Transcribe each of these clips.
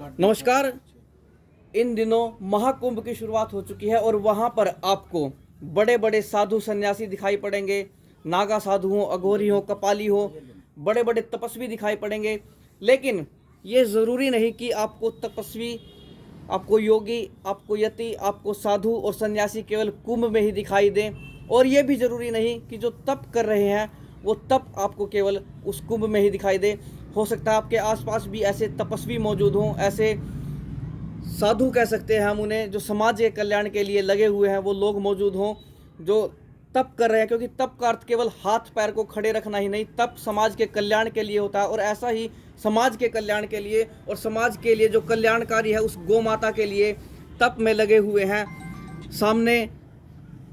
नमस्कार। इन दिनों महाकुंभ की शुरुआत हो चुकी है और वहां पर आपको बड़े बड़े साधु सन्यासी दिखाई पड़ेंगे। नागा साधु हो, अघोरी हो, कपाली हो, बड़े बड़े तपस्वी दिखाई पड़ेंगे। लेकिन ये ज़रूरी नहीं कि आपको तपस्वी, आपको योगी, आपको यति, आपको साधु और सन्यासी केवल कुंभ में ही दिखाई दें। और ये भी ज़रूरी नहीं कि जो तप कर रहे हैं वो तप आपको केवल उस कुंभ में ही दिखाई दे। हो सकता है आपके आसपास भी ऐसे तपस्वी मौजूद हों, ऐसे साधु कह सकते हैं हम उन्हें, जो समाज के कल्याण के लिए लगे हुए हैं, वो लोग मौजूद हों जो तप कर रहे हैं। क्योंकि तप का अर्थ केवल हाथ पैर को खड़े रखना ही नहीं, तप समाज के कल्याण के लिए होता है। और ऐसा ही समाज के कल्याण के लिए और समाज के लिए जो कल्याणकारी है उस गौ माता के लिए तप में लगे हुए हैं। सामने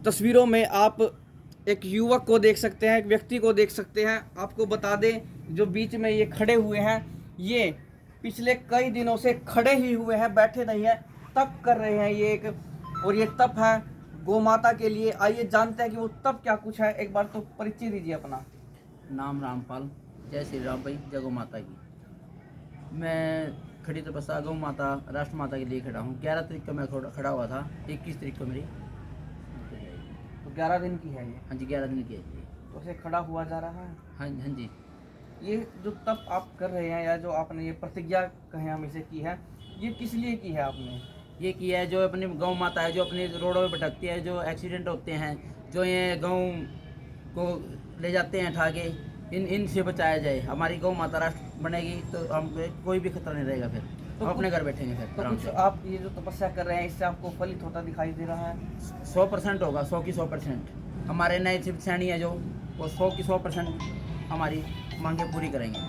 तस्वीरों में आप एक युवक को देख सकते हैं, एक व्यक्ति को देख सकते हैं। आपको बता दें, जो बीच में ये खड़े हुए हैं, ये पिछले कई दिनों से खड़े ही हुए हैं, बैठे नहीं हैं, तप कर रहे हैं ये एक। और ये तप है गौ माता के लिए। आइए जानते हैं कि वो तप क्या कुछ है। एक बार तो परिचय दीजिए अपना। नाम रामपाल। जय श्री राम भाई, जय गौ माता की। मैं खड़ी तपस्या गौ माता राष्ट्र माता के लिए खड़ा हूँ। 11 तारीख को मैं खड़ा हुआ था, 21 तारीख को मेरी। तो 11 दिन की है ये? हाँ जी, 11 दिन की है जी। तो उसे खड़ा हुआ जा रहा है। हाँ हाँ जी। ये जो तप आप कर रहे हैं या जो आपने ये प्रतिज्ञा कहें हम इसे की है, ये किस लिए की है आपने? ये किया है, जो अपनी गौ माता है, जो अपनी रोडों में भटकती है, जो एक्सीडेंट होते हैं, जो ये गौ को ले जाते हैं ठा के, इनसे बचाया जाए। हमारी गौ माता राष्ट्र बनेगी तो हम कोई भी खतरा नहीं रहेगा। फिर तो हम अपने घर बैठेंगे फिर तो आराम कुछ से। आप ये जो तपस्या कर रहे हैं इससे आपको फलित होता दिखाई दे रहा है? 100% होगा, 100 की 100%। हमारे नए शिव सैनी है जो, वो 100 की 100% हमारी मांगे पूरी करेंगे।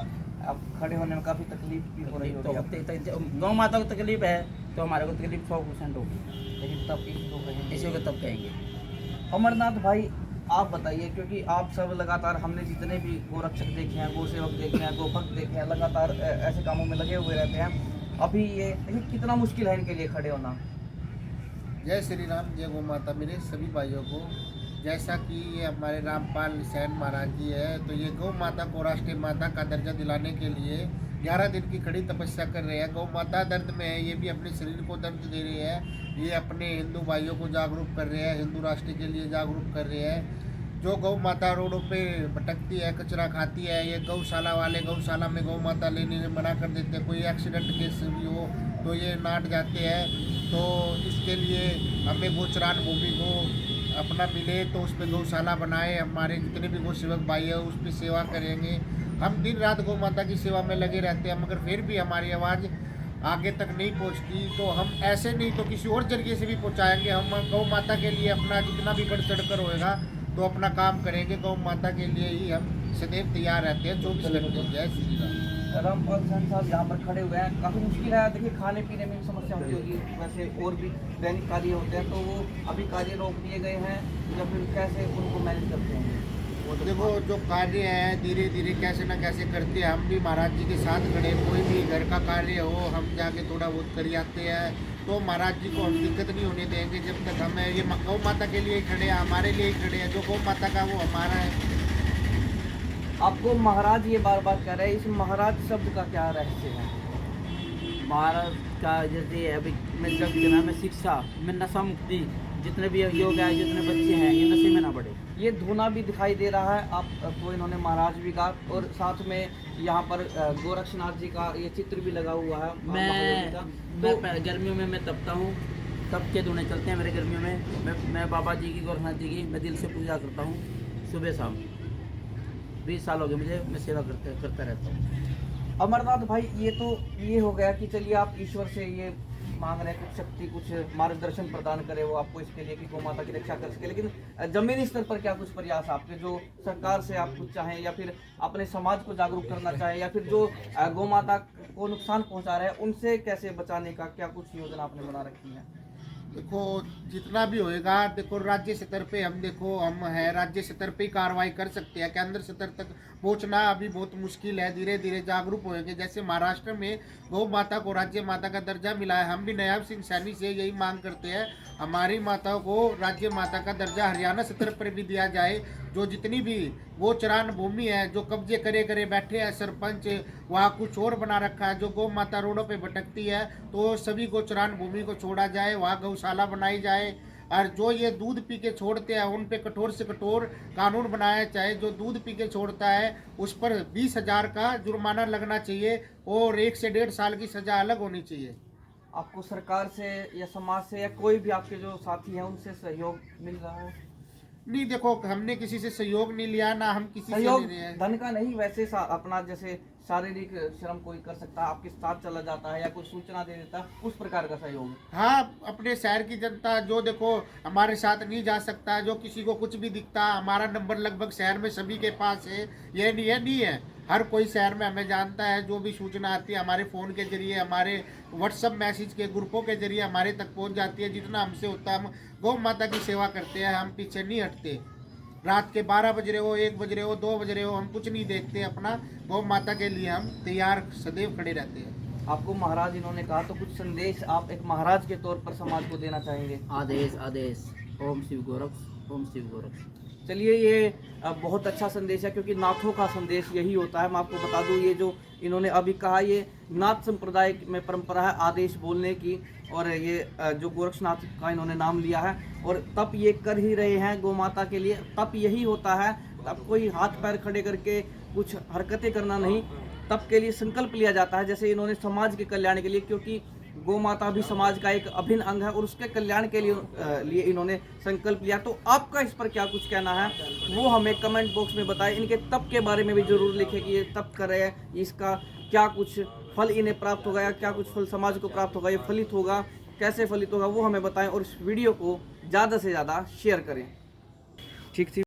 आप खड़े होने में काफ़ी तकलीफ भी हो रही तो होगी, गौ माता को तकलीफ है तो हमारे को तकलीफ 100% होगी। लेकिन तब इसको कहेंगे। इसी को तब कहेंगे। अमरनाथ भाई, आप बताइए, क्योंकि आप सब लगातार, हमने जितने भी गोरक्षक देखे हैं, गो सेवक देखे हैं, गो भक्त देखे हैं, लगातार ऐसे कामों में लगे हुए रहते हैं। अभी ये देखिए कितना मुश्किल है इनके लिए खड़े होना। जय श्री राम, जय गौ माता मेरे सभी भाइयों को। जैसा कि ये हमारे रामपाल सैन महाराज जी है, तो ये गौ माता को राष्ट्रीय माता का दर्जा दिलाने के लिए 11 दिन की खड़ी तपस्या कर रहे हैं। गौ माता दर्द में है, ये भी अपने शरीर को दर्द दे रही है। ये अपने हिंदू भाइयों को जागरूक कर रहे हैं, हिंदू राष्ट्र के लिए जागरूक कर रहे हैं। जो गौ माता रोडों पे भटकती है, कचरा खाती है, ये गौशाला वाले गौशाला में गौ माता लेने में मना कर देते हैं। कोई एक्सीडेंट केस भी हो तो ये नाट जाते हैं। तो इसके लिए हमें गोचरान भूमि को अपना मिले तो उस पर गौशाला बनाए। हमारे जितने भी गौ सेवक भाई है उस पर सेवा करेंगे। हम दिन रात गौ माता की सेवा में लगे रहते हैं, मगर फिर भी हमारी आवाज़ आगे तक नहीं पहुंचती। तो हम ऐसे नहीं तो किसी और जरिए से भी पहुंचाएंगे। हम गौ माता के लिए अपना जितना भी बढ़ चढ़ कर होएगा तो अपना काम करेंगे। गौ माता के लिए ही हम सदैव तैयार रहते हैं 24 घंटे। जय श्री राम। रामपाल सैन साहब यहाँ पर खड़े हुए हैं, काफ़ी मुश्किल है। देखिए खाने पीने में भी समस्या होती होगी, वैसे और भी दैनिक कार्य होते हैं, तो वो अभी कार्य रोक दिए गए हैं या फिर कैसे उनको मैनेज करते हैं? देखो, जो कार्य है धीरे धीरे कैसे ना कैसे करते हैं। हम भी महाराज जी के साथ खड़े, कोई भी घर का कार्य हो हम जाके थोड़ा बहुत कर आते हैं। तो महाराज जी को हम दिक्कत नहीं होने देंगे जब तक हम ये गौ माता के लिए ही खड़े हैं, हमारे लिए ही खड़े हैं। जो गौ माता का वो हमारा है। आपको महाराज ये बार बार कह रहे हैं, इस महाराज शब्द का क्या रहस्य है? महाराज का जैसे अभी मैं जब जना में शिक्षा में नशा मुक्ति, जितने भी योग है, जितने बच्चे हैं ये नशे में ना बढ़े। ये धुना भी दिखाई दे रहा है आपको, इन्होंने महाराज भी कहा, और साथ में यहाँ पर गोरक्षनाथ जी का ये चित्र भी लगा हुआ है। मैं गर्मियों में मैं तपता हूँ, तप के धुने चलते हैं मेरे गर्मियों में। मैं बाबा जी की, गोरखनाथ जी की मैं दिल से पूजा करता हूँ सुबह शाम। 20 साल हो गए मुझे, मैं सेवा करता रहता हूँ। अमरनाथ भाई, ये तो ये हो गया कि चलिए आप ईश्वर से ये मांग रहे हैं कुछ शक्ति, कुछ मार्गदर्शन प्रदान करे वो आपको इसके लिए कि गौ माता की रक्षा कर सके। लेकिन जमीनी स्तर पर क्या कुछ प्रयास आपके, जो सरकार से आप कुछ चाहें या फिर अपने समाज को जागरूक करना चाहें, या फिर जो गौ माता को नुकसान पहुंचा रहे हैं उनसे कैसे बचाने का क्या कुछ योजना आपने बना रखी है? देखो, जितना भी होएगा, देखो राज्य स्तर पे हम है राज्य स्तर पे ही कार्रवाई कर सकते हैं। केंद्र स्तर तक पहुंचना अभी बहुत मुश्किल है। धीरे धीरे जागरूक होएंगे। जैसे महाराष्ट्र में गौ माता को राज्य माता का दर्जा मिला है, हम भी नयाब सिंह सैनी से यही मांग करते हैं हमारी माताओं को राज्य माता का दर्जा हरियाणा स्तर पर भी दिया जाए। जो जितनी भी वो चरान भूमि है जो कब्जे करे बैठे हैं सरपंच, वहाँ कुछ और बना रखा है, जो गौ माता रोडों पे भटकती है, तो सभी को चरान भूमि को छोड़ा जाए, वहाँ गौशाला बनाई जाए। और जो ये दूध पी के छोड़ते हैं उन पे कठोर से कठोर कानून बनाया जाए। जो दूध पी के छोड़ता है उस पर 20,000 का जुर्माना लगना चाहिए और 1 से 1.5 साल की सजा अलग होनी चाहिए। आपको सरकार से या समाज से या कोई भी आपके जो साथी हैं उनसे सहयोग मिल रहा है? नहीं, देखो हमने किसी से सहयोग नहीं लिया, ना हम किसी से सहयोग ले रहे हैं। धन का नहीं, वैसे अपना जैसे शारीरिक श्रम कोई कर सकता है, आपके साथ चला जाता है या कोई सूचना दे देता है, उस प्रकार का सहयोग? हाँ, अपने शहर की जनता जो देखो हमारे साथ नहीं जा सकता, जो किसी को कुछ भी दिखता, हमारा नंबर लगभग शहर में सभी के पास है। ये नहीं है, हर कोई शहर में हमें जानता है। जो भी सूचना आती है हमारे फ़ोन के जरिए, हमारे व्हाट्सअप मैसेज के ग्रुपों के जरिए हमारे तक पहुंच जाती है। जितना हमसे होता है हम गौ माता की सेवा करते हैं, हम पीछे नहीं हटते। रात के 12 बज रहे हो, 1 बज रहे हो, 2 बज रहे हो, हम कुछ नहीं देखते। अपना गौ माता के लिए हम तैयार सदैव खड़े रहते हैं। आपको महाराज इन्होंने कहा, तो कुछ संदेश आप एक महाराज के तौर पर समाज को देना चाहेंगे? आदेश आदेश, ओम शिव गोरख, ओम शिव गोरख। चलिए, ये बहुत अच्छा संदेश है, क्योंकि नाथों का संदेश यही होता है। मैं आपको बता दूं, ये जो इन्होंने अभी कहा, ये नाथ संप्रदाय में परंपरा है आदेश बोलने की, और ये जो गोरक्षनाथ का इन्होंने नाम लिया है और तप ये कर ही रहे हैं गौ माता के लिए। तप यही होता है, तब कोई हाथ पैर खड़े करके कुछ हरकतें करना नहीं, तप के लिए संकल्प लिया जाता है। जैसे इन्होंने समाज के कल्याण के लिए, क्योंकि गौ माता भी समाज का एक अभिन्न अंग है और उसके कल्याण के लिए इन्होंने संकल्प लिया। तो आपका इस पर क्या कुछ कहना है, वो हमें कमेंट बॉक्स में बताएं। इनके तप के बारे में भी जरूर लिखें कि ये तप कर रहे हैं, इसका क्या कुछ फल इन्हें प्राप्त होगा या क्या कुछ फल समाज को प्राप्त होगा, ये फलित होगा, कैसे फलित होगा, वो हमें बताएं और इस वीडियो को ज़्यादा से ज़्यादा शेयर करें। ठीक थी।